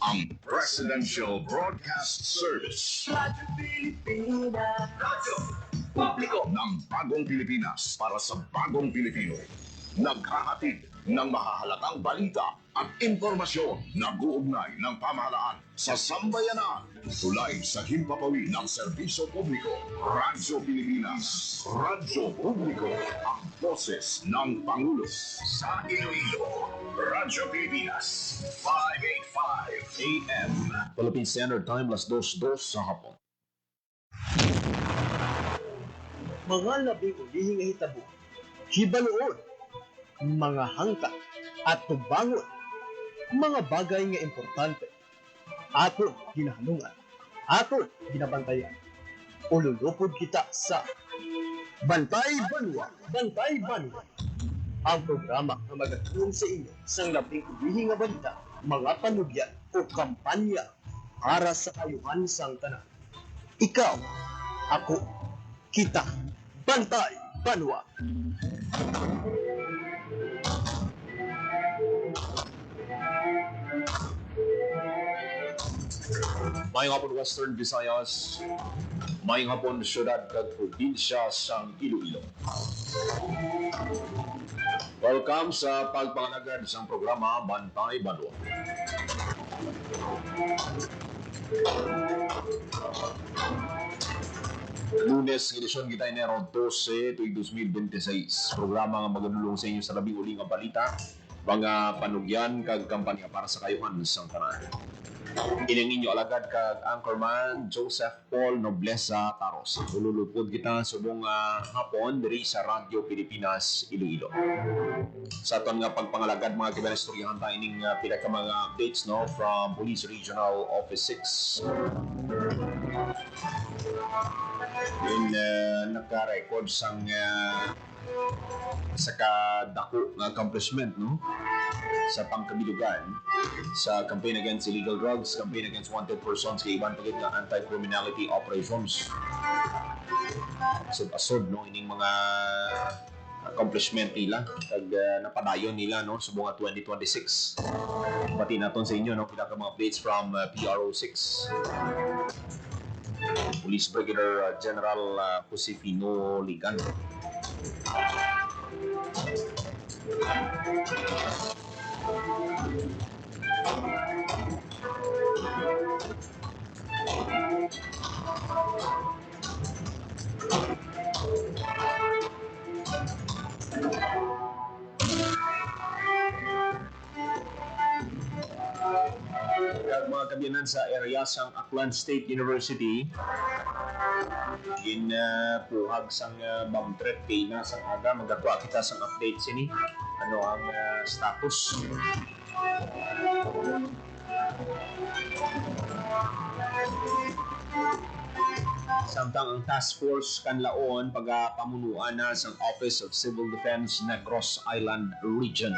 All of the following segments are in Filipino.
ang Presidential Broadcast Service. Radyo Pilipinas. Radyo Publiko ng Bagong Pilipinas para sa Bagong Pilipino. Naghahatid ng mahahalagang balita at impormasyon na guugnay ng pamahalaan sa sambayanan. Tulay sa himpapawid ng serbisyo publiko. Radyo Pilipinas. Radyo Publiko. Ang boses ng Pangulo. Sa Iloilo. Radyo Pilipinas. 585 AM. Philippine Standard Time, alas 2:02 sa hapon. Mga labing ulihing hitabo, hibaluon, mga hangka at tubangon, mga bagay nga importante, aton ginahanungan, aton ginabantayan. Ululupod kita sa Bantay Banwa, Bantay Banwa. Ang programa na magatulong sa inyo sa labing ulihing nga balita, mga panugyan o kampanya para sa kayuhan sang tanan. Ikaw, ako, kita, Bantay Banwa. Mayong hapon Western Visayas, mayong hapon syudad kag probinsya sang Iloilo. Welcome sa pagpanganagad sa programa Bantay Banwa. Lunes, edisyon kita Enero 12, 2026. Programa nga maganulong sa inyo sa labing uling nga balita, mga panugyan kag kampanya para sa kayuhan sang tanan. Ilang inyo alagad kag Anchorman Joseph Paul Nobleza Taros. Ululupod kita subong hapon diri sa Radyo Pilipinas Iloilo. Sa aton nga pagpangalagad mga kibanistoryahan tayo ning pila ka mga updates no from Police Regional Office 6. In naka-record sang sa kadako nga accomplishment no sa pangkabilugan sa campaign against illegal drugs, campaign against wanted persons kay iban pagit nga anti-criminality operations. Asod no ining mga accomplishment nila kag napadayon nila no sa buong 2026. Pati naton sa inyo no pila ka mga updates from PRO6. Police Brigadier General Josefino Ligan. Kag mga kabiyanan sa area sang Aklan State University in puhag sang bomb threat kay na sang aga magagawa kita sang update sini ano ang status. Samtang ang task force kanlaon pagapamunuan na sa Office of Civil Defense Negros Island Region.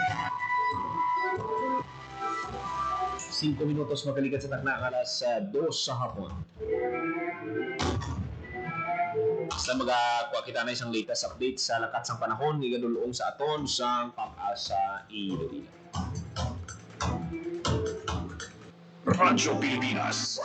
5 minutos makalikat sa takna alas 2 sa hapon. Sa magakuha kita na isang latest update sa lakat sang panahon ni gadulong sa aton sang Pag-asa Iloilo. Radyo Pilipinas.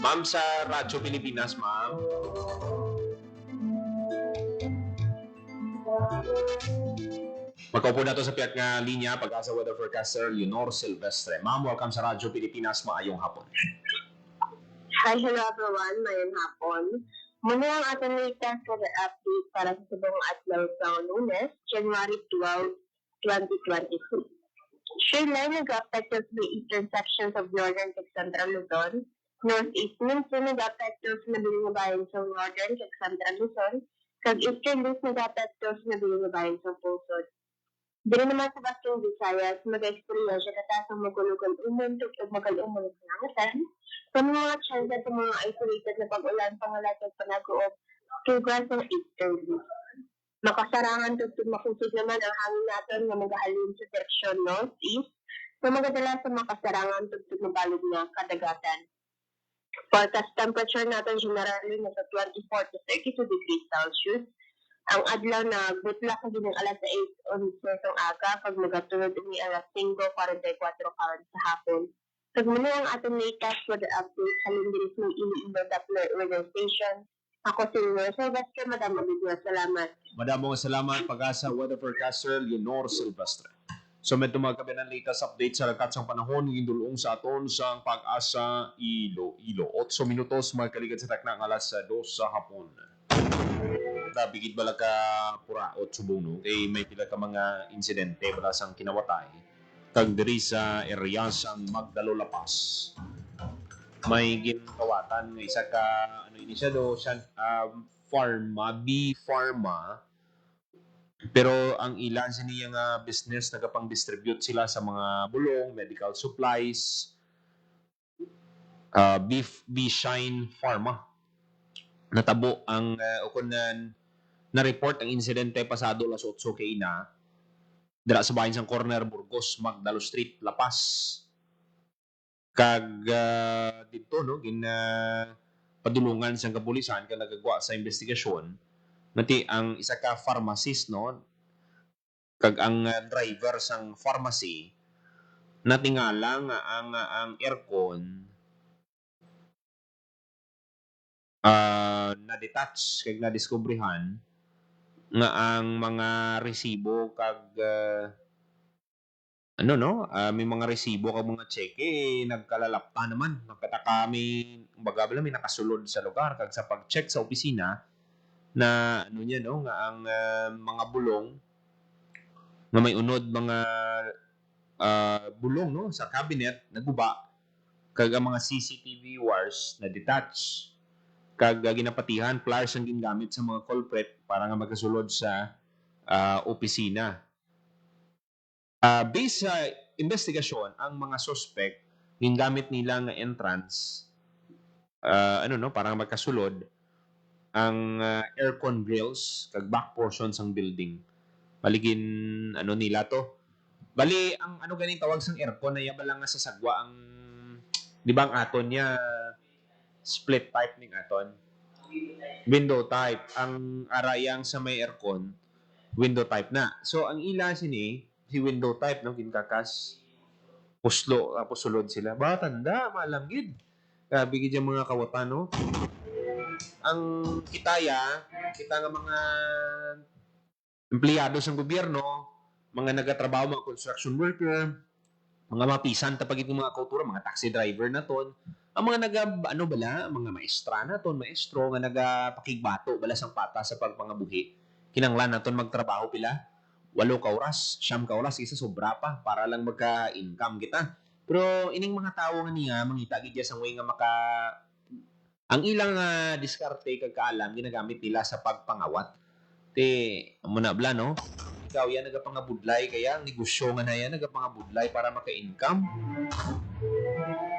Ma'am sa Radyo Pilipinas, ma'am. Magkaupo na to sa piyak nga linya Pag-asa Weather Forecaster Leonor Silvestre. Ma'am, welcome sa Radyo Pilipinas. Maayong hapon. Hi, hello everyone. Mayong hapon. Muna ang ating latest weather update para sa subong adlaw sa Lunes, January 12, 2022. Shoreline nag-affect of the eastern sections of northern and central Luzon. Northeast winds nag-affect of nabiling bayan sa northern and central Luzon. Kag eastern winds nag-affect of nabiling bayan sa Pusod. Dili naman sa Bastong Visayas, mag-experience siya katasang magulugan uman tugtog magalumang pangangatan. Sa mga tsansa sa mga isolated na pag-ulan pangalatag panaguob, tugas ng 8:30. Makasarangan tugtog makusog naman ang hangin natin nga magahalin sa direksyon northeast na magadala sa makasarangan tugtog mabalog na kadagatan. Forecast temperature natin generally nasa 24 to 32 degrees Celsius. Ang adlaw na butla ka din ng alas 8 on ng aga pag magatulog umi alas 5:44 karon sa hapon. Pag muna ang atong latest weather update halin din sa Iloilo Doppler Weather Station. Ako si Leonor Silvestre, Madam Abidua, salamat. Madamong salamat pag-asa weather forecaster Leonor Silvestre. So medyo magkabi ng latest update sa lakat sang panahon ng indulong sa aton sa pag-asa Iloilo. 8 minutos magkaligat sa takna ng alas 2 sa hapon. Bigid bala ka pura 8 subong no? Kay may pila ka mga insidente bala sang kinawatay. Kag diri sa area sang Magdalo Lapas. May ginawatan nga isa ka ano ini siya do siya bee pharma, pero ang ilan sa niya nga business nagapang-distribute sila sa mga bulong, medical supplies, bee shine pharma. Natabo ang ukunan na-report ang insidente pasado alas 8 kay ina dira sa bahin sang corner Burgos, Magdalo Street, Lapas. Kag dito no padulungan sa kapulisan kag nagagwa sa investigasyon nati ang isa ka pharmacist no kag ang driver sang pharmacy natingala nga ang aircon na-detach kag na-diskubrihan nga ang mga resibo kag may mga resibo kag mga cheque nagkalalapta naman. Nagkataka may may nakasulod sa lugar kag sa pag-check sa opisina na nga ang mga bulong nga may unod mga bulong no sa cabinet naguba kag ang mga CCTV wires na detach kag ginapatihan flyers ang gingamit sa mga culprit para nga magkasulod sa opisina. Based sa investigasyon, ang mga suspect, yung gamit nila nga entrance, parang magkasulod, ang aircon grills, kag back portions ng building. Baligin, nila to. Bali, ang ganing tawag sang aircon, na yaba lang nga sa sagwa, ang, di ba ang aton niya, split type ning aton? Window type. Ang arayang sa may aircon, window type na. So, ang ila sini, si window type no kinkakas puslo sulod sila ba tanda malanggid grabe gid yung mga kawatan no ang kita nga mga empleyado sa gobyerno mga nagatrabaho mga construction worker mga mapisan ta pagit mga kultura mga taxi driver na ton ang mga mga maestra na ton maestro nga nagapakigbato bala sang pata sa pagpangabuhi kinanglan naton magtrabaho pila 8 ka oras, 9 ka oras, isa sobra pa para lang magka-income kita. Pero ining mga tao nga niya, mangita gid sa way nga ang ilang diskarte kag kaalam ginagamit nila sa pagpangawat. Muna bla no? Ikaw yan nagapangabudlay kaya ang negosyo nga na yan nagapangabudlay para maka-income.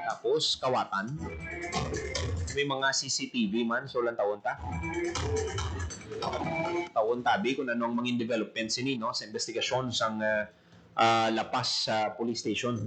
Tapos kawatan. May mga CCTV man so lang taon ta. Taon tabi kung ano ang mga developments ini no sa investigasyon sang Lapas Police Station.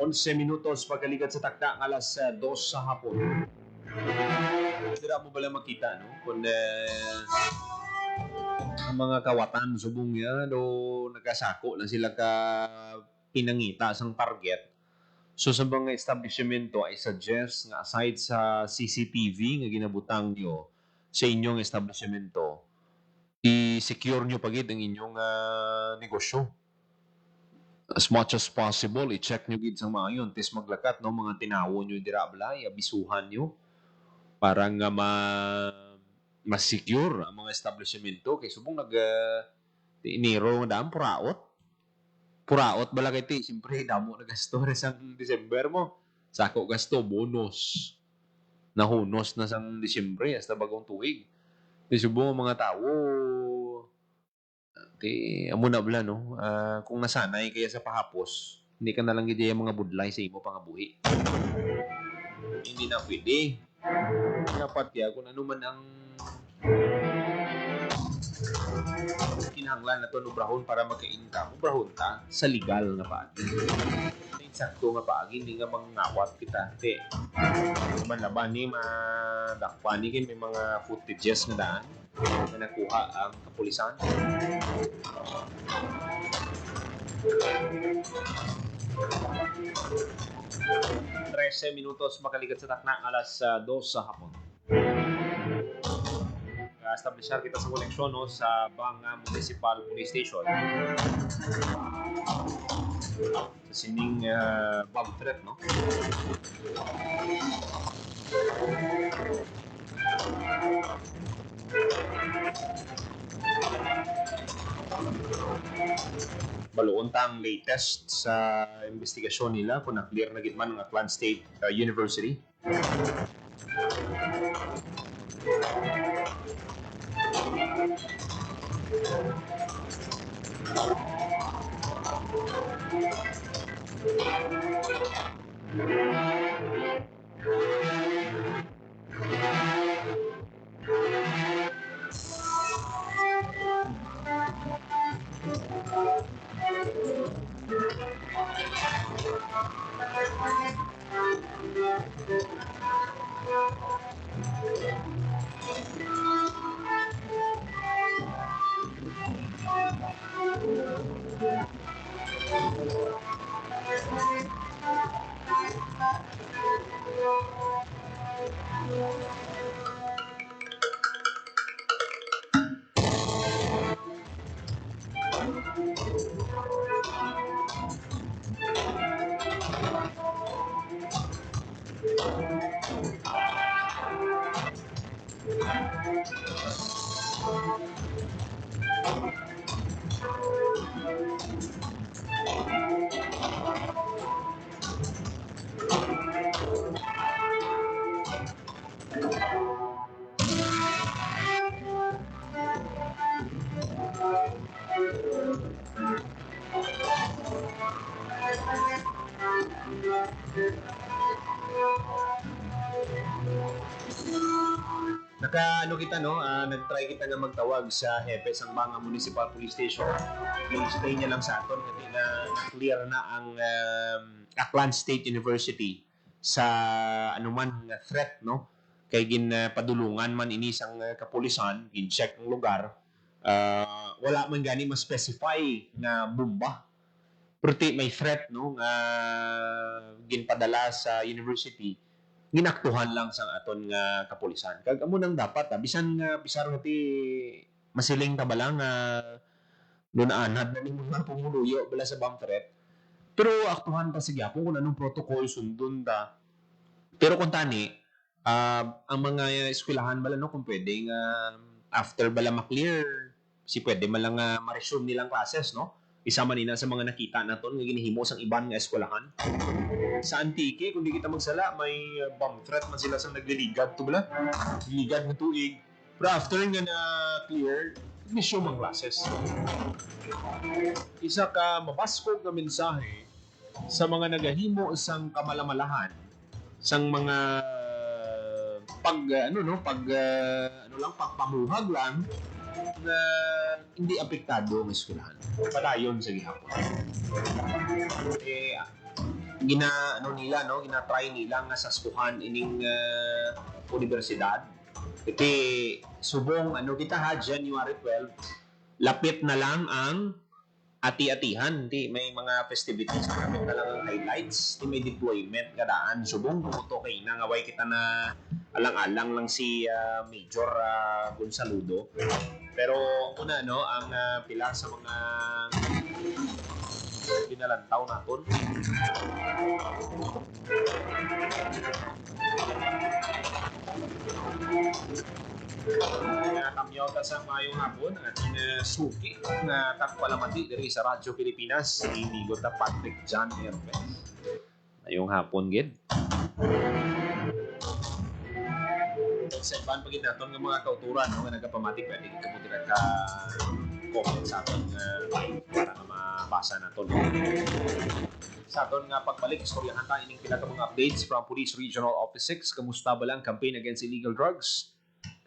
Onse minutos pagkalikat sa takda ng alas 2 sa hapon. Dira mo bala makita no kung ang mga kawatan subong yan o nagkasako na sila ka pinangita sang target. So sa mga establishmento I suggest nga aside sa CCTV nga ginabutang nyo sa inyong establishmento i-secure nyo pagid ang inyong negosyo. As much as possible, i-check nyo gid sa mga yun. Tis maglakat, no? Mga tinawo nyo dira balay, abisuhan nyo. para nga mas secure ang mga establishmento kay subong Enero nga daan puraot bala kay ti siyempre damo na gasto rin sang December mo sako gasto bonus nahunos na sang Disyembre hasta bagong tuig di subong ang mga tao ti amo na bala no kung nasanay kaya sa pahapos hindi ka na lang gid yung mga budlay sa imo pangabuhi hindi na pwede dapat ya kung ano man ang kinahanglan na to nubrahon para magka-income ubrahon ta sa legal nga paagi sakto nga paagi hindi nga mangawat kita te man laban ni madakpan ni may mga footages nga daan na nakuha ang kapulisan 13 minutos makalikat sa takna alas 2 sa hapon. Establishar kita sa koneksyon no, sa Banga Municipal Police Station. Sa sining bomb threat, no? Baluon tang latest sa investigasyon nila kung na-clear na gitman ng Aklan State University. Ano kita no, nag-try kita nga magtawag sa hepe sang Banga Municipal Police Station. I-explain niya lang sa aton kasi na-clear na ang Aklan State University sa anuman nga threat no. Kay padulungan man ini sang kapulisan, in-check ang lugar. Wala man gani ma-specify na bomba. Pero may threat no nga ginpadala sa university. Ginaktuhan lang sa aton nga kapulisan. Kag amo nang dapat bisan nga bisar nga ti masiling ta bala nga dunaanad na ning mga pumuluyo bala sa bomb threat. Pero aktuhan ta sa gyapon kung anong protocol sundon ta. Pero kung tani ang mga eskwelahan bala no kung pwede nga after bala ma-clear si pwede man lang ma-resume nilang classes no. Isa man ina sa mga nakita naton nga ginihimo sang iban nga eskwelahan. Sa Antique, kung di kita magsala, may bomb threat man sila sa nagliligad to bala. Ligad na tuig. Pero after nga na-clear, mission ang classes. Isa ka mabaskog na mensahe sa mga nagahimo sang kamalamalahan, sang mga pagpamuhag lang na hindi apektado ang eskwelahan. Padayon sa gihapon. Gina-try nila nga saskuhan ining universidad. Iti subong kita January 12, lapit na lang ang ati-atihan. May mga festivities, lapit na lang ang highlights, may deployment kadaan. Subong kumuto kay nangaway kita na alang-alang lang si Major Gonsaludo. Pero una ang pila sa mga Pinalantaw naton. Kamyaw ka sa mayong hapon ang ating suki na tagpalamati diri sa Radyo Pilipinas. Inigot na Patrick John Hermes. Ngayong hapon, gid. Sa iban pagid naton nga mga kauturan no, nga nagapamati pwede ka mo direct ka comment sa aton para na mabasa naton. Sa aton nga pagbalik istoryahan ta ining pinaka mga updates from Police Regional Office 6. Kamusta ba lang campaign against illegal drugs?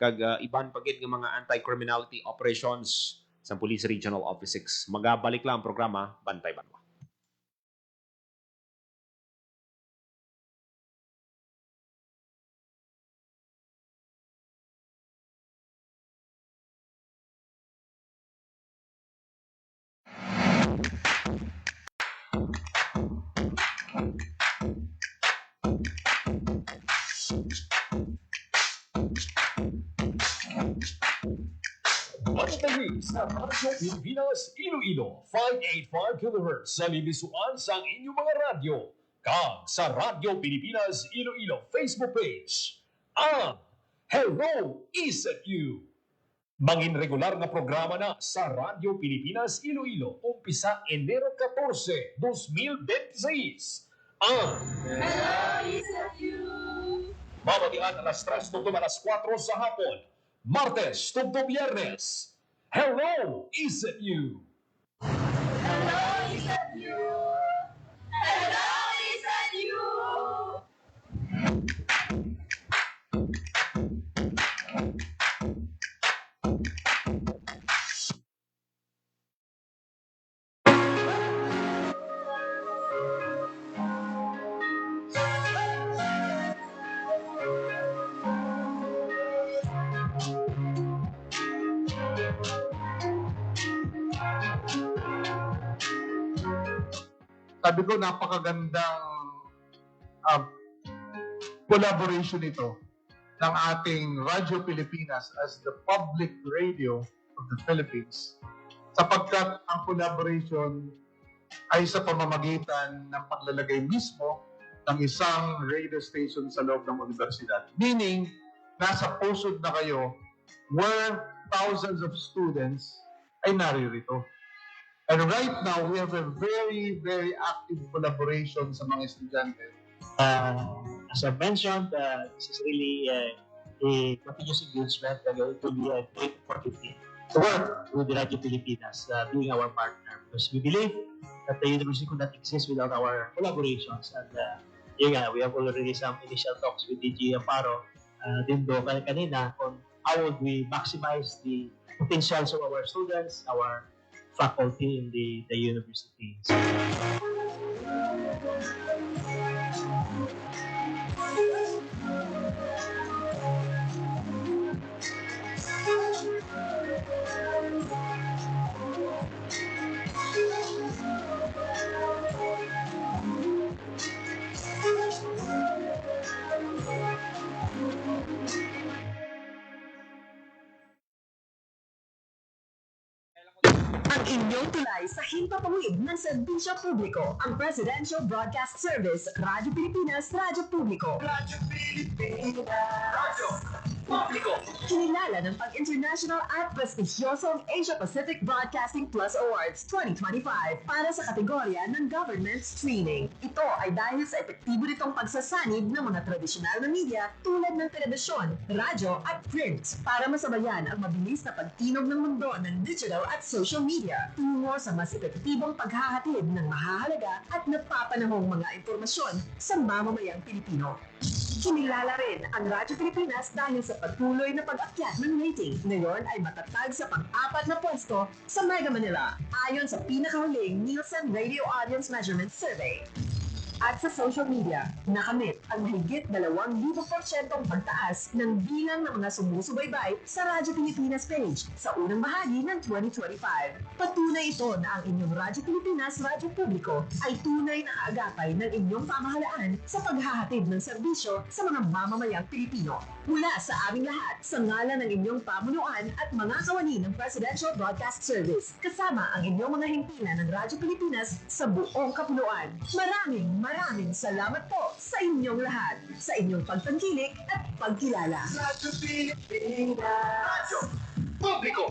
Kag iban pagid nga mga anti-criminality operations sa Police Regional Office 6. Magabalik lang ang programa Bantay Banwa. Magtagig sa Radyo Pilipinas Iloilo 585 kHz sa libisuan sa inyong mga radyo. Kag sa Radyo Pilipinas Iloilo Facebook page. Ang Hello Isat You. Mangin regular nga programa na sa Radyo Pilipinas Iloilo umpisa Enero 14, 2026. Ang Hello, Isat You! mamatian alas 3 tugtong alas 4 sa hapon. Martes tugtong Biyernes. Hello, is it you? Hello, Isat You! Hello, Isat You! Sabi ko, napakagandang collaboration ito ng ating Radyo Pilipinas as the public radio of the Philippines, sapagkat ang collaboration ay sa pamamagitan ng paglalagay mismo ng isang radio station sa loob ng universidad. Meaning, nasa pusod na kayo where thousands of students ay naririto. And right now, we have a very, very active collaboration sa mga estudyante. As I mentioned, this is really a continuous engagement and it will be a great opportunity to work with the Radio Pilipinas, being our partner, because we believe that the university could not exist without our collaborations. And we have already some initial talks with DG Amparo, Dindo kanina, on how would we maximize the potentials of our students, our faculty in the university. Ang inyong tulay sa himpapawid ng serbisyo publiko, ang Presidential Broadcast Service, Radyo Pilipinas, Radyo Publiko. Radyo Pilipinas! Radyo Publiko! Kinilala ng pag-international at prestigyosong Asia Pacific Broadcasting Plus Awards 2025 para sa kategorya ng Government Streaming. Ito ay dahil sa epektibo nitong pagsasanib ng mga tradisyonal na media tulad ng telebisyon, radyo at print para masabayan ang mabilis na pagtinog ng mundo ng digital at social media tungo sa mas epektibong paghahatid ng mahahalaga at napapanahong mga impormasyon sa mamamayang Pilipino. Kinilala rin ang Radyo Pilipinas dahil sa patuloy na pag-akyat ng rating. Ngayon ay matatag sa pang-4 na pwesto sa Mega Manila ayon sa pinakahuling Nielsen Radio Audience Measurement Survey. At sa social media, nakamit ang mahigit 2,000% pagtaas ng bilang ng mga sumusubaybay sa Radyo Pilipinas page sa unang bahagi ng 2025. Patunay ito na ang inyong Radyo Pilipinas Radyo Publiko ay tunay na kaagapay ng inyong pamahalaan sa paghahatid ng serbisyo sa mga mamamayang Pilipino. Mula sa aming lahat, sa ngalan ng inyong pamunuan at mga kawani ng Presidential Broadcast Service, kasama ang inyong mga himpilan ng Radyo Pilipinas sa buong kapuluan. Maraming salamat po sa inyong lahat, sa inyong pagtangkilik at pagkilala. Radyo Pilipinas. Radyo Publiko.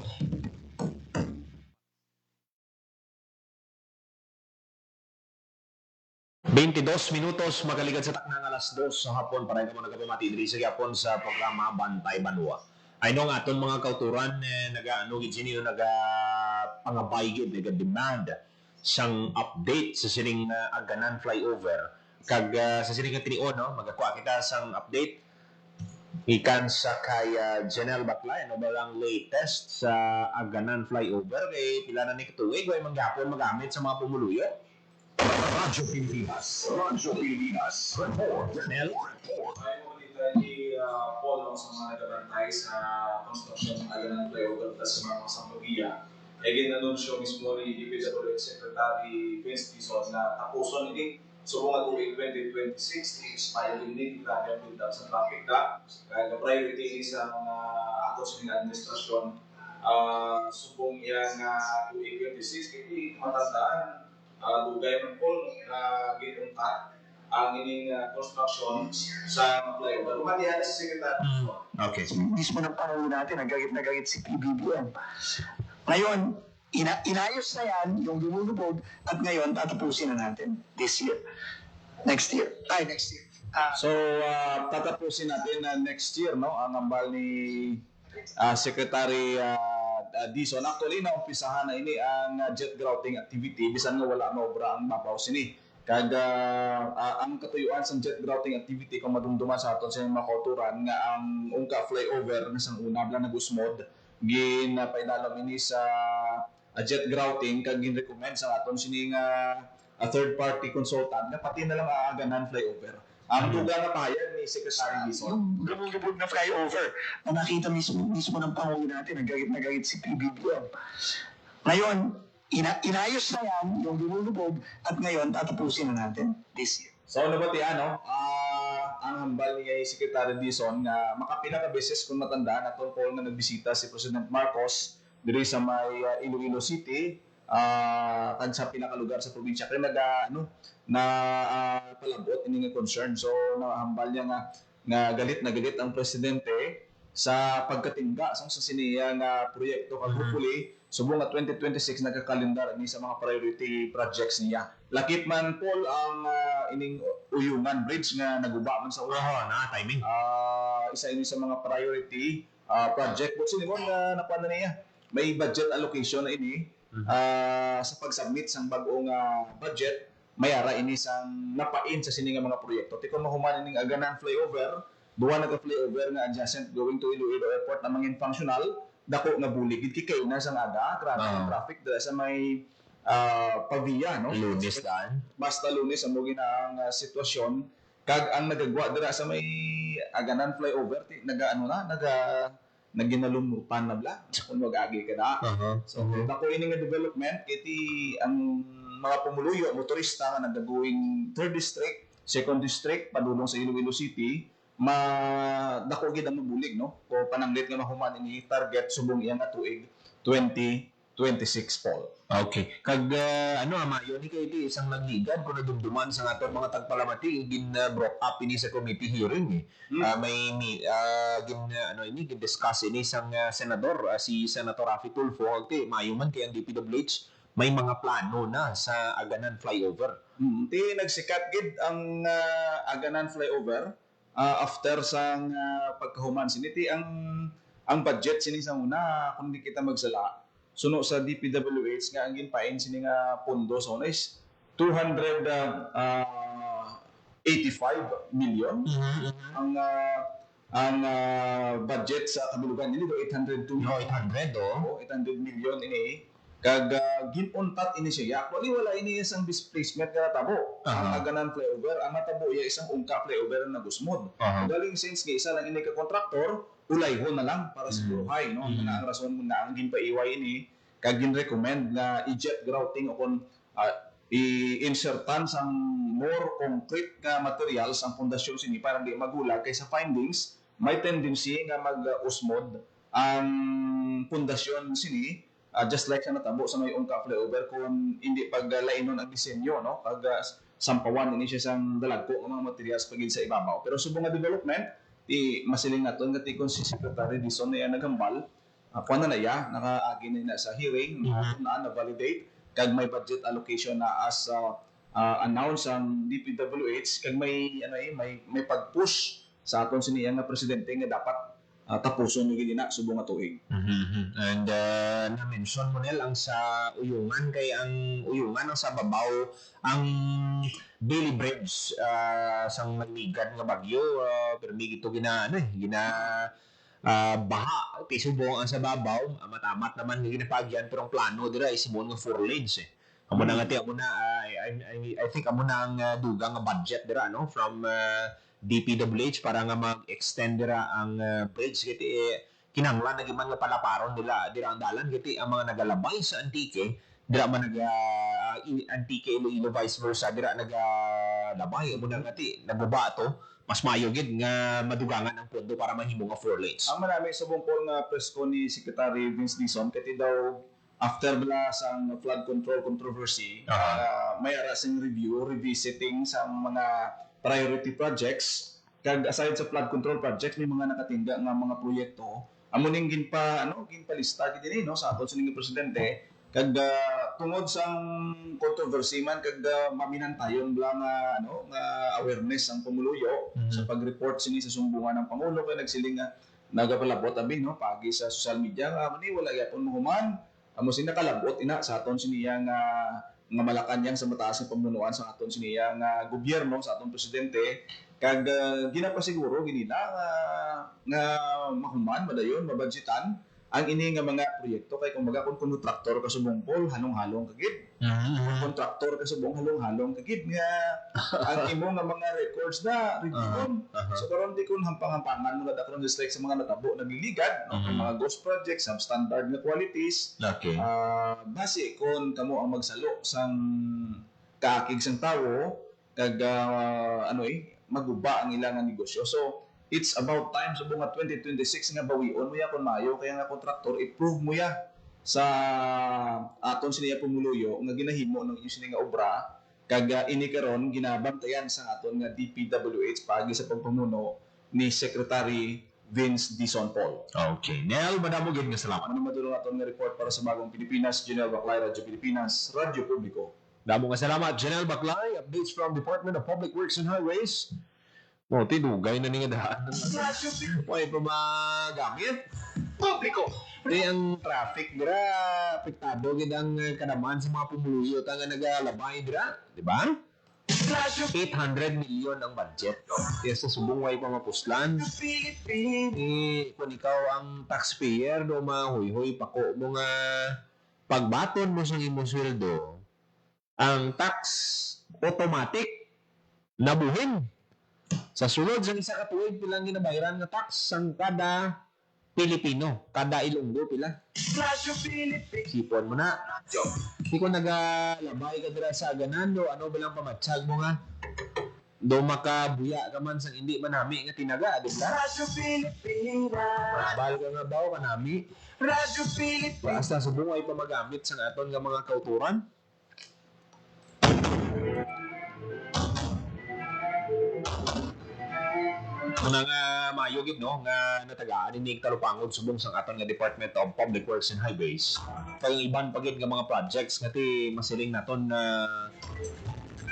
minutos magaligad sa taknang alas 2 sa hapon para ikaw nagapamati diri sa hapon sa programa Bantay Banwa. I know nga aton mga kauturan naga-ano gid sini naga pangabay gid naga-demand sang update sa sining Aganan flyover kag sa sining tinion no magakuha kita sang update ikan sa kay Janelle Baklay ano ba ang latest sa Aganan flyover kay pila na ni katuig way manggapon magamit sa mga pumuluyo. Radyo Pilipinas. Radyo Pilipinas. Report. Janelle. Ay mo dito ni Polo sa mga nagabantay sa construction ng Aganan flyover at sa mga kasambagiya. Ay ginanunsyo mismo ni DPWH Secretary Vince Dizon na tapuson ini so mga tuwing 2026 i-expire ini grabe ang build up sa traffic na kaya na priority sa mga akos ng administrasyon subong yan na tuwing 26 kaya matandaan dugay ng pol na ginunta ang ining construction sa flyover. Lumatihan na si Secretary. Okay. Mismo ng pangulo natin, nagagit si PBBM. Ngayon, inayos na yan, yung lumulubog, at ngayon, tatapusin na natin this year. Next year. So, tatapusin natin next year, no? Ang ambal ni Secretary Dizon. Actually, naumpisahan na ini ang jet grouting activity. Bisan nga wala maobra ang mapaw sini. Kag ang katuyuan sa jet grouting activity kung madumduman sa aton sa mga kauturan nga ang ungka flyover na sang una bala nag-usmod ginapaidalom ini sa jet grouting kag gin-recommend sa aton sini nga third party consultant nga pati na lang aaganan flyover. Ang duga nga pahayag ni Secretary Dizon. Yung lumulubog na flyover na nakita mismo ng pangulo natin, nagagit si PBBM. Ngayon, inayos na yan, yung lumulubog, at ngayon, tatapusin na natin this year. So, nabati ang hambal ni Secretary Dizon nga makapila ka beses kung matandaan atong Paul nga nagbisita si President Marcos diri sa may Iloilo City kan sa pinakalugar sa probinsya kaya palabot ini nga concern. So nahambal niya nga galit ang presidente sa pagkatingga sa siniya nga proyekto kag hopefully subong nga 2026 nagkakalendar ni sa mga priority projects niya. Lakit man Paul ang ining Uyungan Bridge nga naguba man sa na timing. Isa ini sa mga priority project but sinimon nga nakuha na niya. May budget allocation na ini sa pag-submit sang bag-ong budget mayara ini sang napain sa sining mga proyekto. Tikon mahuman ning Aganan flyover, duwa na ka flyover nga adjacent going to Iloilo Airport na mangin functional dako nga bulig kay na sang aga ang traffic dala sa may Pavia no Lunes daan. Basta Lunes ang mugin ang sitwasyon kag ang nagagwa dira sa may Aganan flyover naginalumutan na bla kung mag-agi ka na. So dako ini nga development iti ang mga pumuluyo motorista nga nagagoing 3rd district, 2nd district padulong sa Iloilo City dako gid ang mabulig no o pananglit nga mahuman ini target subong iyang tuig 2026 Paul. Okay. Kag mayo ni kay iti isang nagligad kung nadumduman sa aton mga tagpalamati brought up ini sa committee hearing may gin discuss ini sang senador si Senator Rafi Tulfo iti mayo man kay ang DPWH may mga plano na sa Aganan flyover. Ti nagsikat gid ang Aganan flyover after sang pagkahuman siniti ang budget sini sa una kung di kita magsala suno sa DPWH nga ang ginpain sini nga pondo so is 285 million. Ang budget sa kabilugan nili do 800 million ini kag ginuntat ini siya. Actually wala ini isang displacement nga tabo. Ang aganan flyover, ang matabo iya isang ungka flyover na gusmod. Galing since nga isa lang ini ka kontraktor, ulayhon na lang para sa buhay, no? Ang rason nga ang ginpaiway ini kag gin-recommend nga i-jet grouting upon i-insertan sang more concrete nga materials ang pundasyon sini para di magulag kaysa findings may tendency nga mag-usmod ang pundasyon sini just like sa natabo sa may ungka flyover kung hindi paglainon ang disenyo, no? Pag sampawan ini siya sang dalagko ng mga materials pagin sa ibabaw. Pero subong nga development masiling naton nga tikon si Secretary Dizon na nagambal kuan na ya nakaagi na sa hearing na validate kag may budget allocation na as announce ang DPWH kag may may pag-push sa aton siniya nga presidente nga dapat tapuson yung gina subong nga tuig. And na-mention mo nil ang sa uyungan kay ang uyungan ang sa babaw ang Billy Bridge sang nagmigad nga bagyo pero may gito gina baha ti subong ang sa babaw matamat naman nga ginapagyan pero ang plano dira is mo nga 4 lanes amo na nga ti amo na I think amo na ang dugang nga budget dira no from DPWH para nga mag-extend dira ang bridge kiti kinahanglan nagiman nga palaparon nila dira ang dalan kiti ang mga nagalabay sa Antique dira man Antique Iloilo vice versa dira nagalabay amo na nga ti naguba to mas mayo gid nga madugangan ang pondo para mahimo nga 4 lanes. Ang marami sa bungkol nga presko ni Secretary Vince Dizon kati daw after bala sang flood control controversy may arasing revisiting sa mga priority projects kag aside sa flood control projects may mga nakatinda nga mga proyekto amo ning ginpalista gid ni no sa aton sining presidente kag tungod sang controversy man kag maminantayon bla nga awareness ang pamuluyo sa pag-report sini sa sumbungan ng pangulo kay nagsiling nga nagapalabot abi no pagi sa social media nga mani wala gyapon mahuman amo sini nakalabot ina sa aton siniya nga Malacanang sa mataas nga pamunuan sa aton siniya nga gobyerno sa aton presidente kag ginapasiguro ginila nga mahuman madayon mabudgetan ang ini nga mga proyekto kay kumbaga kung kontraktor ka subong pol halong-halong kagid kontraktor ka subong halong-halong kagid nga ang imo nga mga records na review so karon di kun hampang-hampangan mga dakron just like sa mga natabo nagliligad mga ghost projects substandard nga qualities base kon kamo ang magsalo sang kaakig sang tawo kag maguba ang ilang negosyo so it's about time sa bunga 2026 nga bawion mo ya kon maayo kaya nga kontraktor i-prove mo ya sa aton siniya pumuluyo nga ginahimo ng inyo sini nga obra kag ini karon ginabantayan sa aton nga DPWH pagi sa pagpamuno ni Secretary Vince Dizon Paul. Okay. Nel, madamo gid nga salamat. Ano madulong aton nga report para sa Bagong Pilipinas, Janelle Baclay, Radyo Pilipinas, Radyo Publiko. Damo nga salamat, Janelle Baclay. Updates from Department of Public Works and Highways. Tinugay na nga daan. May pa magamit. Publiko. Ang traffic dira, apektado gid ang kanaman sa mga pumuluyo nga nagalabay dira, di ba? 800 million ang budget. Kaya sa subong way pa mapuslan. Kung ikaw ang taxpayer do mahuy-huy pako mo nga pagbaton mo sa imong sweldo, ang tax automatic nabuhin. Sa sulod sa isa ka tuig pilang ginabayaran nga tax ang kada Pilipino, kada Ilonggo pila. Sipon mo na. Di ko nagalabay ka dira sa ganando, ano ba lang pamatsag mo nga? Do makabuya ka man sang hindi manami nga tinaga, di ba? Bal ka nga baw kanami. Basta sa bungay pa magamit sa aton nga mga kauturan. Muna nga mayugid no nga natagaan ni Talupangod subong sang aton nga Department of Public Works and Highways. Kay iban pagid nga mga projects nga ti masiling naton na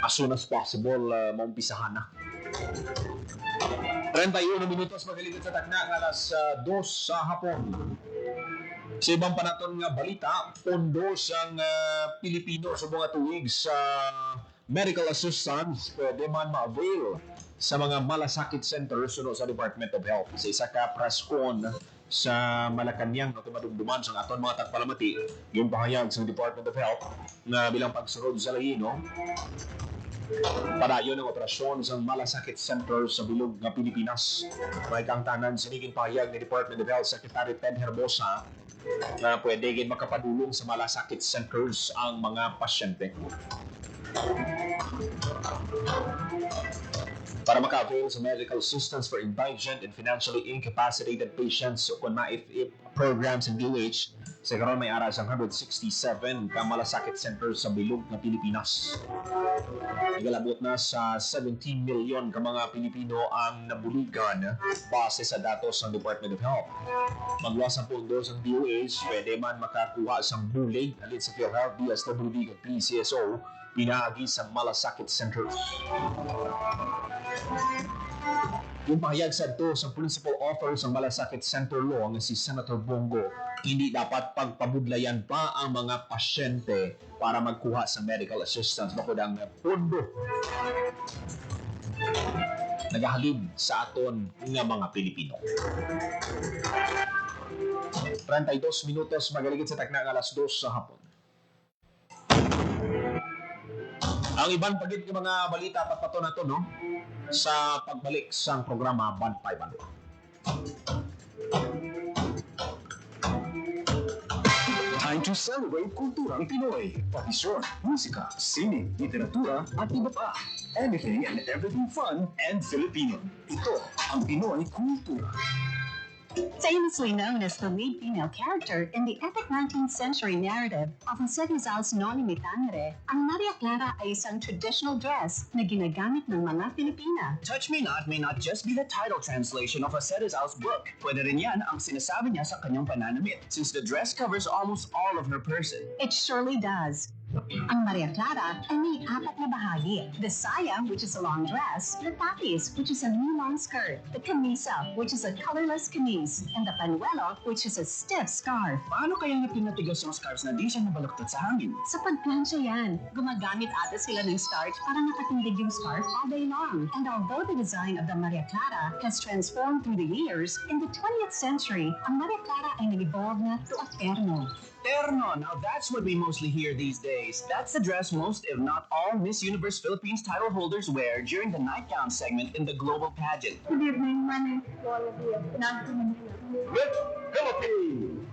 as soon as possible maumpisahan na. 31 minutos magaligid sa tagna nga alas 2 sa hapon. Sa ibang panaton nga balita, pondo sang Pilipino subong nga tuig sa medical assistance pwede man ma-avail sa mga malasakit centers suno sa Department of Health. Sa isa ka press con sa Malacanang na tumadumduman sa aton mga tagpalamati yung pahayag sa Department of Health na bilang pagsunod sa layino padayon ang operasyon sa Malasakit Center sa bilog ng Pilipinas. May kangtanan sa naging pahayag ni Department of Health Secretary Ted Herbosa na pwede makapadulong sa Malasakit Centers ang mga pasyente. Para maka-avail sa medical assistance for indigent and financially incapacitated patients o kung ma-if programs ng DOH, sa karon may aras ang 167 ka malasakit centers sa bilog ng Pilipinas. Nagalabot na sa 17 milyon ka mga Pilipino ang nabuligan base sa datos ng Department of Health. Magluwas ang pundos ng DOH, pwede man makakuha sa bulig alin sa PhilHealth, DSWD at PCSO pinaagi sa malasakit centers. Yung pahayag sa ito sa principal author sa Malasakit Center Law nga si Senator Bongo, hindi dapat pagpabudlayan pa ang mga pasyente para magkuha sa medical assistance bakod ang pondo nagahalib sa aton nga mga Pilipino. 32 minutos magaligid sa takna alas 2 sa hapon. Ang iban pagit ng mga balita patpato na to, no? Sa pagbalik sa programa Bantay Banwa. Time to celebrate kulturang Pinoy. Tradisyon, musika, sining, literatura, at iba pa. Anything and everything fun and Filipino. Ito ang Pinoy Kultura. Famously known as the lead female character in the epic 19th century narrative of Jose Rizal's Noli Me Tangere, ang Maria Clara ay isang traditional dress na ginagamit ng mga Pilipina. Touch Me Not may not just be the title translation of Jose Rizal's book. Pwede rin yan ang sinasabi niya sa kanyang pananamit, since the dress covers almost all of her person. It surely does. Ang Maria Clara ay may 4 na bahagi. The saya, which is a long dress, the tapis, which is a new long skirt, the camisa, which is a colorless camise, and the panuelo, which is a stiff scarf. Paano kaya nga pinatigas yung scarves na di siya nabaluktot sa hangin? Sa pagplansya yan, gumagamit ata sila ng starch para nakatindig yung scarf all day long. And although the design of the Maria Clara has transformed through the years, in the 20th century, ang Maria Clara ay nag-evolve na to a terno. Terno, now that's what we mostly hear these days. That's the dress most, if not all, Miss Universe Philippines title holders wear during the nightgown segment in the global pageant. Good evening, my name is Wallaby of Philippines!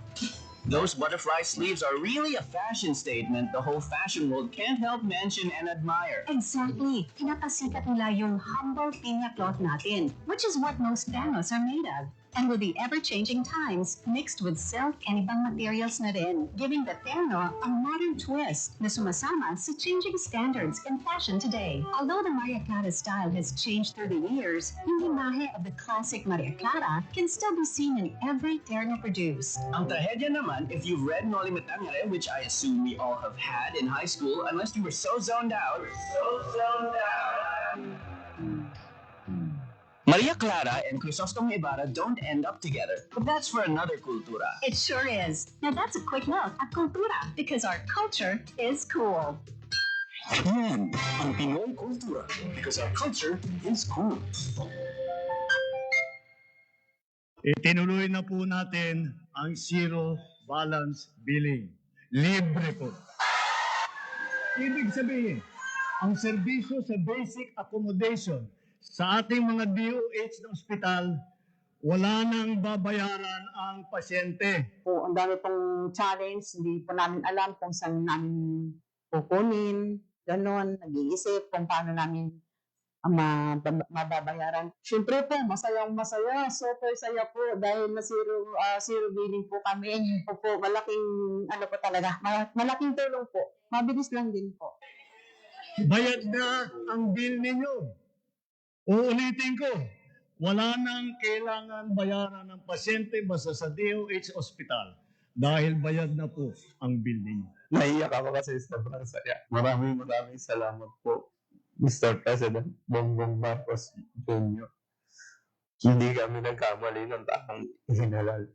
Those butterfly sleeves are really a fashion statement the whole fashion world can't help mention and admire. Exactly. Pinapasikat nila yung humble pinya cloth natin, which is what most ternos are made of. And with the ever-changing times, mixed with silk and ibang materials na rin, giving the terno a modern twist na sumasama sa changing standards in fashion today. Although the Maria Clara style has changed through the years, yung imahe of the classic Maria Clara can still be seen in every terno produced. Ang trahedya naman, if you've read Noli Me Tangere, which I assume we all have had in high school, unless you were so zoned out. Maria Clara and Crisostong Ibarra don't end up together, but that's for another cultura. It sure is. Now that's a quick look at cultura, because our culture is cool. Yan ang Pinoy Kultura because our culture is cool. Itinuloy na po natin ang zero balance billing. Libre po. Ibig sabihin, ang serbisyo sa basic accommodation sa ating mga DOH na ospital, wala nang babayaran ang pasyente. Po, ang dami pong challenge, hindi po namin alam kung saan namin kukunin, gano'n, nag-iisip kung paano namin mababayaran. Siyempre po, masayang-masaya, super saya po dahil na zero billing po kami. Yun po, malaking, po talaga, malaking tulong po. Mabilis lang din po. Bayad na ang bill ninyo. Uulitin ko, wala nang kailangan bayaran ng pasyente basta sa DOH Hospital dahil bayad na po ang bill ninyo. Naiyak ako kasi sobrang saya. Maraming salamat po, Mr. President Bongbong Marcos Jr. Hindi kami nagkamali ng taong hinalal.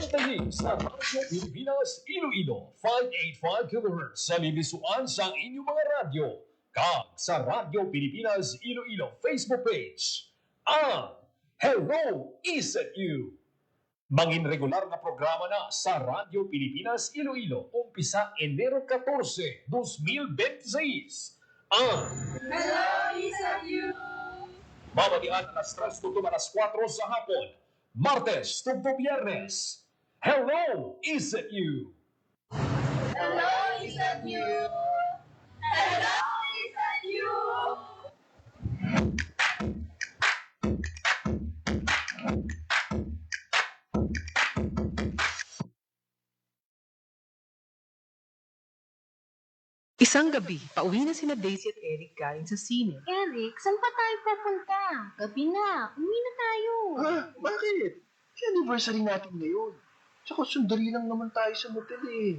Matamis na Radyo Pilipinas Iloilo 585 kHz sa libisuan sa inyong mga radyo. Kag sa Radyo Pilipinas Iloilo Facebook page. Ang Hello, Is It You? Mangin regular na programa na sa Radyo Pilipinas Iloilo umpisa Enero 14, 2026. Ang Hello, Is It You? Mamadian alas 3 tuto alas 4 sa hapon. Martes tuto Biyernes. Hello, Is It You? Hello, Is It You? Hello, Is It You? Isang gabi, pauwi na sina Daisy at Eric galing sa sine. Eric, saan pa tayo pupunta? Gabi na. Uwi na tayo. Bakit? Anniversary natin ngayon. Tsaka sundali lang naman tayo sa motel eh.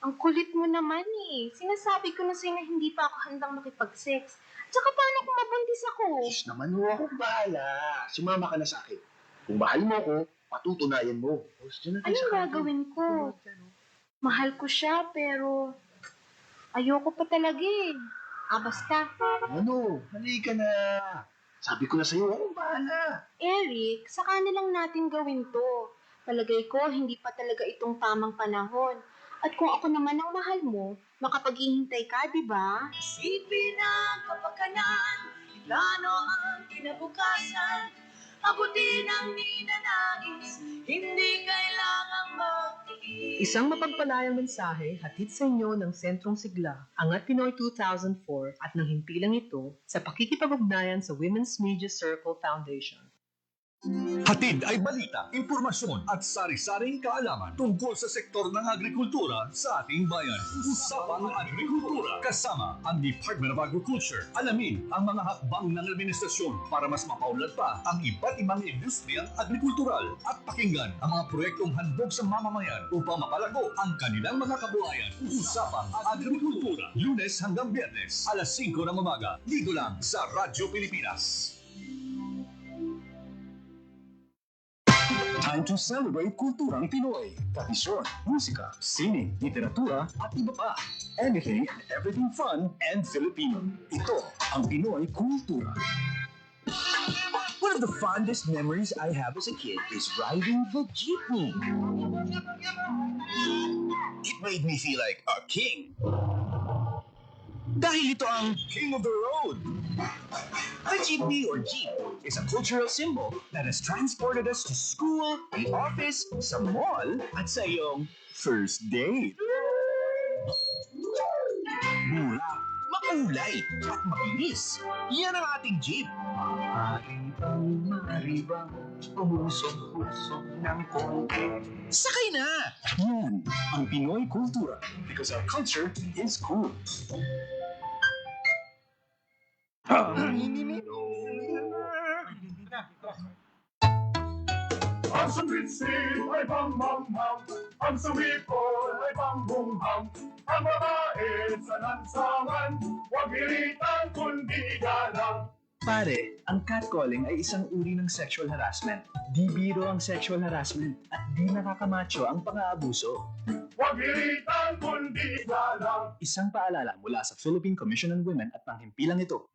Ang kulit mo naman eh. Sinasabi ko na sa'yo na hindi pa ako handang makipag-sex. Tsaka paano kung mabuntis ako? Diyos naman ho, akong bahala. Sumama ka na sa akin. Kung mahal mo ako, patutunayan mo. Anong gagawin ko? Mahal ko siya pero ayoko pa talaga eh. Basta. Ano? Halika na. Sabi ko na sa'yo, akong bahala. Eric, saka na lang natin gawin to. Palagay ko, hindi pa talaga itong tamang panahon. At kung ako naman ang mahal mo, makapaghihintay ka, di ba? Isipin ang kapakanan, plano ang kinabukasan, abutin ang ninanais, hindi kailangang magtiis. Isang mapagpalayang mensahe hatid sa inyo ng Sentrong Sigla, Angat Pinoy 2004 at ng himpilang ito sa pakikipag-ugnayan sa Women's Media Circle Foundation. Hatid ay balita, impormasyon at sari-saring kaalaman tungkol sa sektor ng agrikultura sa ating bayan. Usapang Agrikultura kasama ang Department of Agriculture. Alamin ang mga hakbang ng administrasyon para mas mapaunlad pa ang iba't ibang industriyang agrikultural at pakinggan ang mga proyektong handog sa mamamayan upang mapalago ang kanilang mga kabuhayan. Usapang Agrikultura, Lunes hanggang Biyernes, alas 5 ng umaga, dito lang sa Radyo Pilipinas. Time to celebrate kulturang Pinoy. Tradisyon, musika, sining, literatura, at iba pa. Anything and everything fun and Filipino. Ito ang Pinoy Kultura. One of the fondest memories I have as a kid is riding the jeepney. It made me feel like a king. Dahil ito ang King of the Road. The jeepney or jeep is a cultural symbol that has transported us to school, the office, sa mall, at sa iyong first date. Mura, makulay, at mabilis. Yan ang ating jeep. Maribang, umusog-usog ng konti. Sakay na! Yan ang Pinoy Kultura because our culture is cool. Ang sumritsit ay pang-mam-mam, ang sumipol ay pang-bum-ham, ang babae sa lansangan, huwag iritan kundi galang. Pare, ang catcalling ay isang uri ng sexual harassment. Di biro ang sexual harassment at di nakakamacho ang pang-aabuso. Huwag iritan kundi galang. Isang paalala mula sa Philippine Commission on Women at panghimpilang ito.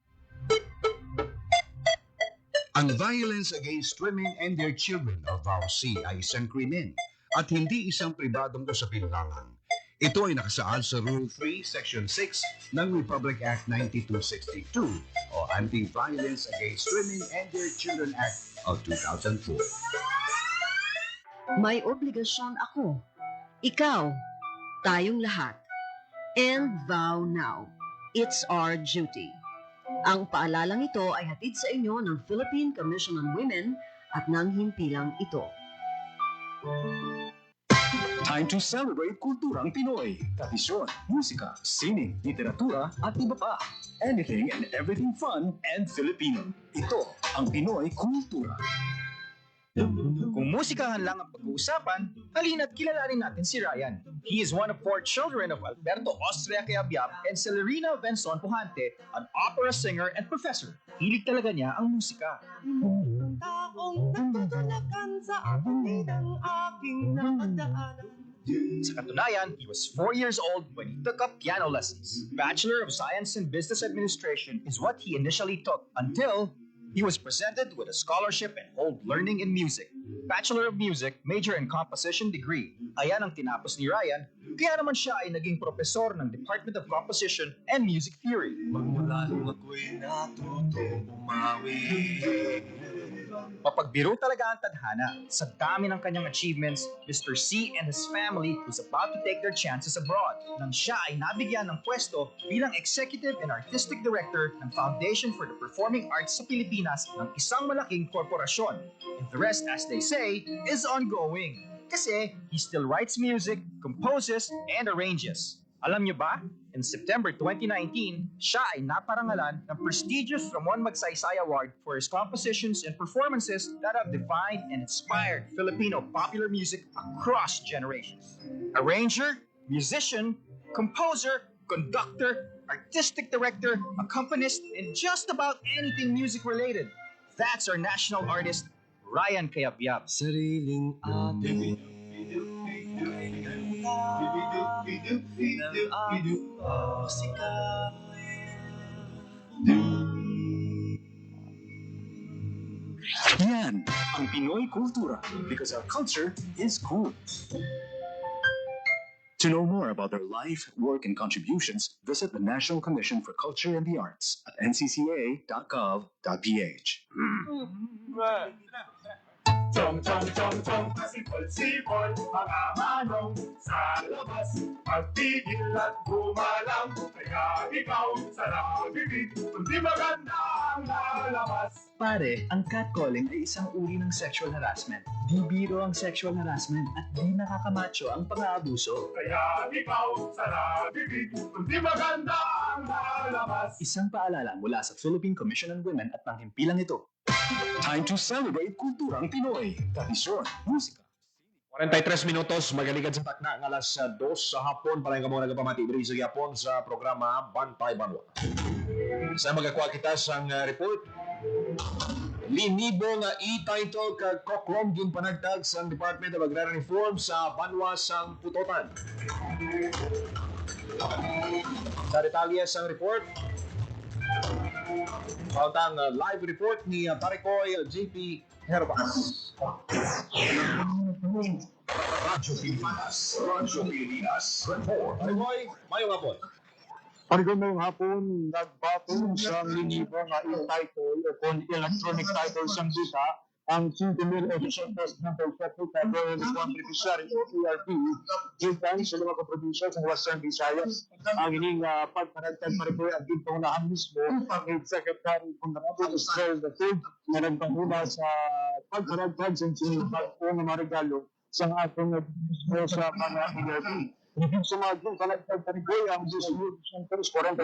Ang violence against women and their children o VAUC ay isang krimen at hindi isang pribadong usapin lamang. Ito ay nakasaad sa Rule 3, Section 6 ng Republic Act 9262 o Anti-Violence Against Women and Their Children Act of 2004. May obligasyon ako, ikaw, tayong lahat. And vow now. It's our duty. Ang paalalang ito ay hatid sa inyo ng Philippine Commission on Women at ng himpilang ito. Time to celebrate kulturang Pinoy. Tradisyon, musika, sining, literatura, at iba pa. Anything and everything fun and Filipino. Ito ang Pinoy Kultura. Kung musikahan lang ang pag-uusapan, halina't kilalanin natin si Ryan. He is one of 4 children of Alberto Austria Cayabyab and Celerina Benzon Pujante, an opera singer and professor. Hilig talaga niya ang musika. Sa katunayan, he was 4 years old when he took up piano lessons. Bachelor of Science in Business Administration is what he initially took until he was presented with a scholarship and hold learning in music. Bachelor of Music, major in composition degree. Ayan ang tinapos ni Ryan, kaya naman siya ay naging profesor ng Department of Composition and Music Theory. Magmula nung ako'y natuto umawi. Mapagbiro talaga ang tadhana. Sa dami ng kanyang achievements, Mr. C and his family was about to take their chances abroad nang siya ay nabigyan ng pwesto bilang Executive and Artistic Director ng Foundation for the Performing Arts sa Pilipinas ng isang malaking korporasyon. And the rest, as they say, is ongoing. Kasi he still writes music, composes, and arranges. Alam niyo ba? In September 2019, siya ay naparangalan ng prestigious Ramon Magsaysay Award for his compositions and performances that have defined and inspired Filipino popular music across generations. Arranger, musician, composer, conductor, artistic director, accompanist, and just about anything music-related. That's our national artist, Ryan Cayabyab. Sariling atin. Yan ang Pinoy Kultura because our culture is cool. To know more about their life, work, and contributions, visit the National Commission for Culture and the Arts at ncca.gov.ph. Chong, chong, chong, chong, sipol-sipol, mga manong sa labas. Magtigil at gumalang, kaya ikaw sa nabibig, kundi maganda ang lalabas. Pare, ang catcalling ay isang uri ng sexual harassment. Di biro ang sexual harassment at di nakakamacho ang pang-aabuso. Kaya ikaw sa nabibig, kundi maganda ang lalabas. Isang paalala mula sa Philippine Commission on Women at panghimpilang ito. Time to celebrate kulturang Pinoy. Tradisyon, musika. 43 minutos, magaligad sa takna ng alas 2 sa hapon. Palay ka muna nagpamati diri sa Yapon sa programa Bantay Banwa. Sa magakuha kita sa report, linibo nga e-title kag kokrom yung panagtag sa Department of Agrarian Reform sa Banwa sang Putotan. Sa detalye sa report, pautang live report ni Parekoy JP Herbas. Radyo Pilipinas, report. Parekoy, mayong hapon. Pagod ngayong hapon, nagbatong sa linibo nga e-title o kung electronic title sang dita, ang 5,000 officials ng Pagkakita Agrarian Reform Beneficiary o ERP, gikan sa mga kaprobinsya sa Western Visayas. Ang ining pagparagtag Parekoy at gintungahan mismo ng Secretary Honorable Israel III na nagpahuna sa pagparagtag sa sinibag o mga regalo sa atong sa mga ERP. Hindi sumagin palagtag Parekoy ang distribution for 48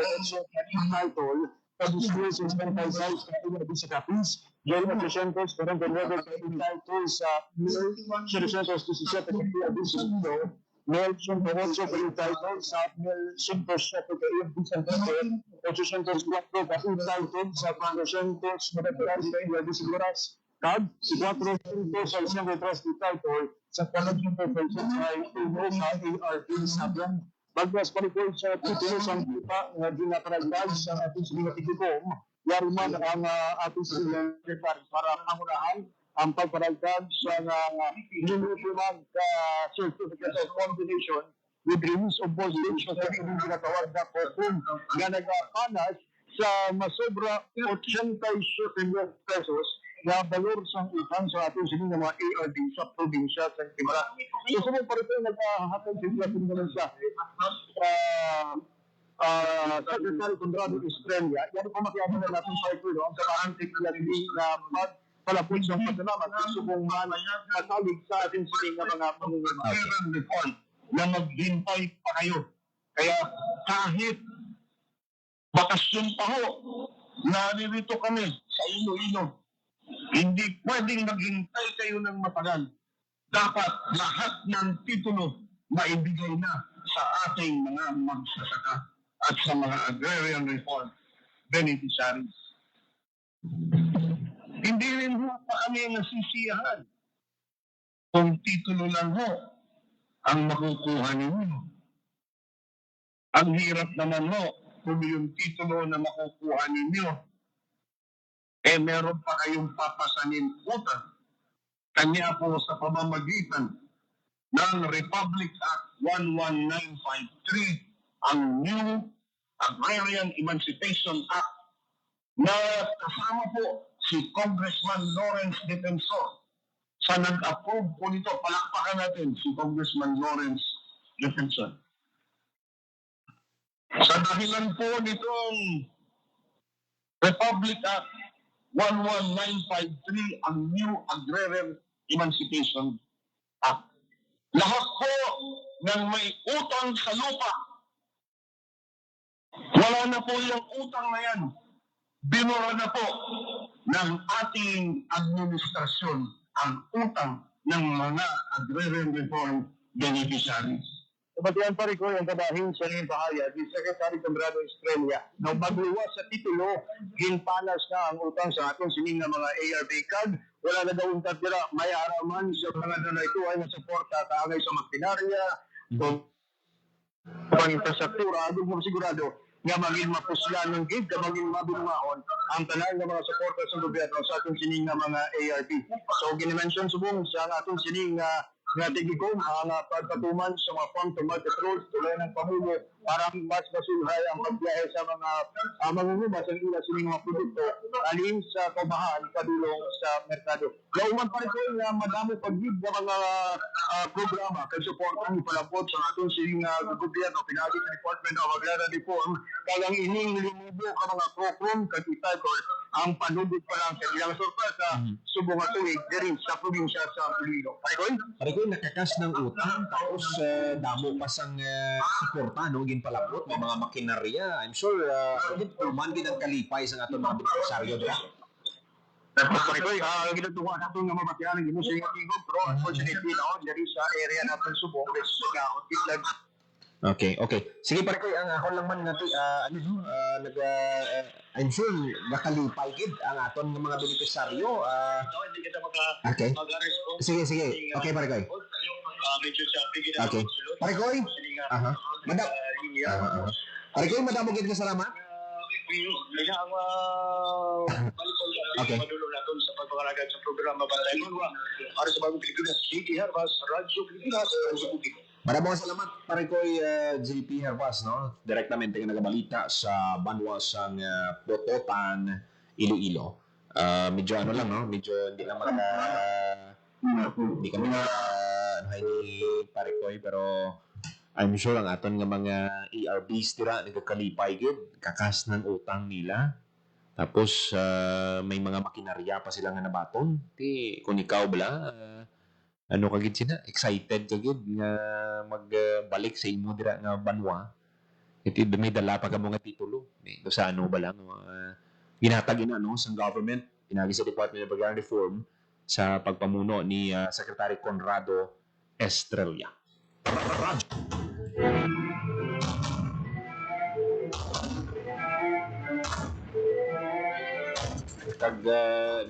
title sa distribution sa Paisay sa ERP sa Capiz. Yan ang presenters parang ganwag sa title sa 717 sa ERP sa Indo. Nelson Pawotso pa yung title sa 107 sa ERP sa Indo. 804 ka yung title sa 400 sa ERP sa Goras. Kag, si 400 sa isang retras di title sa 400 sa ERP sa Indo. Bagwas Parekoy sa titulo sa kita nga ginaparagdag sa ating sinigatigikom, yari man ang ating sinigatigikom para pangunahan ang pagparagdag sa numipimag certificate of combination with release of position sa inyong ginatawag na kung nga nagapanas sa masobra 87 million pesos na balor sa utang sa ating sining mga ARD sa probinsya sa Timara. So, sumong pa rin naghahatag sa ating mensahe Secretary Conrado Estrella. Yan po makiyaman na natin sa ito ang kakaantik na palapot sa pasalamat at subong matalig sa ating sining mga pangungulong report na maghintay pa kayo. Kaya kahit bakasyon pa ho, naririto kami sa Iloilo. Hindi pwedeng maghintay kayo ng matagal. Dapat lahat ng titulo maibigay na sa ating mga magsasaka at sa mga agrarian reform beneficiaries. Hindi rin ho pa kami nasisiyahan kung titulo lang ho ang makukuha ninyo. Ang hirap naman ho kung yung titulo na makukuha ninyo meron pa kayong papasanin utang. Kanya po sa pamamagitan ng Republic Act 11953, ang New Agrarian Emancipation Act na kasama po si Congressman Lawrence Defensor. Sa nag-approve po nito, palakpakan natin si Congressman Lawrence Defensor. Sa dahilan po nitong Republic Act 11953, ang New Agrarian Emancipation Act. Lahat po ng may utang sa lupa, wala na po yung utang na yan. Binura na po ng ating administrasyon ang utang ng mga agrarian reform beneficiaries. Kabatian pa rin ko yung kadahing sa iyong pahayag ni Secretary Conrado Estrella na magluwas sa titulo, ginpanas na ang utang sa ating sining na mga ARB card. Wala na daw tatira, may araman sa mga donaytuan na suporta kaagay sa makinarya, pang-infrastruktura, doon mo sigurado nga maging mapuslan ng gig, nga maging mabinumahon ang tanan ng mga suporta sa gobyerno sa ating sining na mga ARB. So, ginimension subong sa ating sining nga tigigom ang pagpatuman sa mga farm to market rules tulay ng Pangulo para mas masulhay ang pagbiyahe sa mga mangungumas ang ila sining mga produkto alin sa kaubahan padulong sa merkado. Lauman pa rin ko nga madami paggid ng mga programa kay support ang ipalapot sa ating sining gobyerno pinagi sa Department of Agrarian Reform kagang ining linibo ka mga program kag ititle ang panudod pa lang sa ilang sorpresa subong nga tuig diri sa probinsya sa Iloilo. Parikoy nakakas ng utang tapos damo pa sang suporta no ginpalabot ng mga makinarya. I'm sure man gid ang kalipay sa aton mga beneficiaryo diha. Parikoy ginatuwa naton nga mabatian ang gimusing tigog pero unfortunately na diri sa area naton subong sa Kitlag. Okay. Sige parikoy ang ako lang man nato I'm sure nakalipay gid ang aton nga mga beneficiaryo. Okay. Sige. Okay parikoy. Okay. Parikoy. Madam. Parikoy madamo gid ka salamat. Okay. Madulong natin sa pagpangalagad sa programa Bantay Manwa para sa Bagong Pilipinas, JP Herbas, Radyo Pilipinas, Radyo Publiko. Maraming salamat Parikoy JP Herbas no, direktamente nga nagabalita sa Banwa sang Bototan, Iloilo. Medyo ano lang no, medyo hindi lang hindi kami ni Parikoy pero I'm sure ang aton nga mga ARBs tira nagkalipay gid kakas ng utang nila. Tapos may mga makinarya pa sila nga nabaton. Ti kung ikaw bala ano kagid sila excited kagid nga magbalik sa imo dira nga Banwa. Iti may dala pa ka mga titulo. Do sa ano ba lang ginhatag no sa government pinagi sa Department of Agrarian Reform sa pagpamuno ni Secretary Conrado Estrella. Kag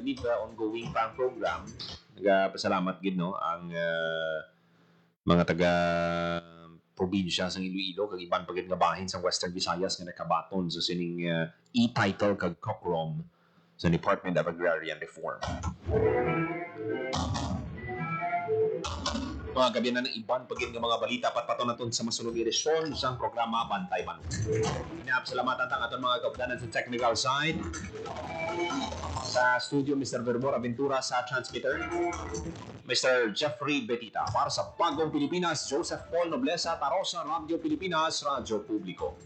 liga ongoing pa ang program, nagapasalamat gid no ang mga taga probinsya sa Iloilo kag iban pagid nga bahin sa Western Visayas nga nakabaton sa sining e-title kag COCROM sa Department of Agrarian Reform. Mga gabi na ng iban pagin ng mga balita patpato naton sa masunod edisyon sa programa Bantay Bantay. Pinapasalamatan ang aton mga kaupdanan sa technical side. Sa studio, Mr. Verbor Aventura sa transmitter. Mr. Jeffrey Betita. Para sa Bagong Pilipinas, Joseph Paul Noblesa, Tarosa, Radio Pilipinas, Radyo Publiko.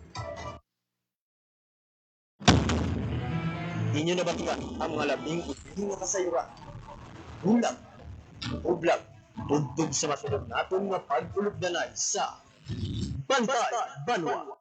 Inyo na batikan ang mga labing uting na kasayuran. Hulag, ublag, tugtog sa masunod natin nga pagpulog na sa Bantay Banwa.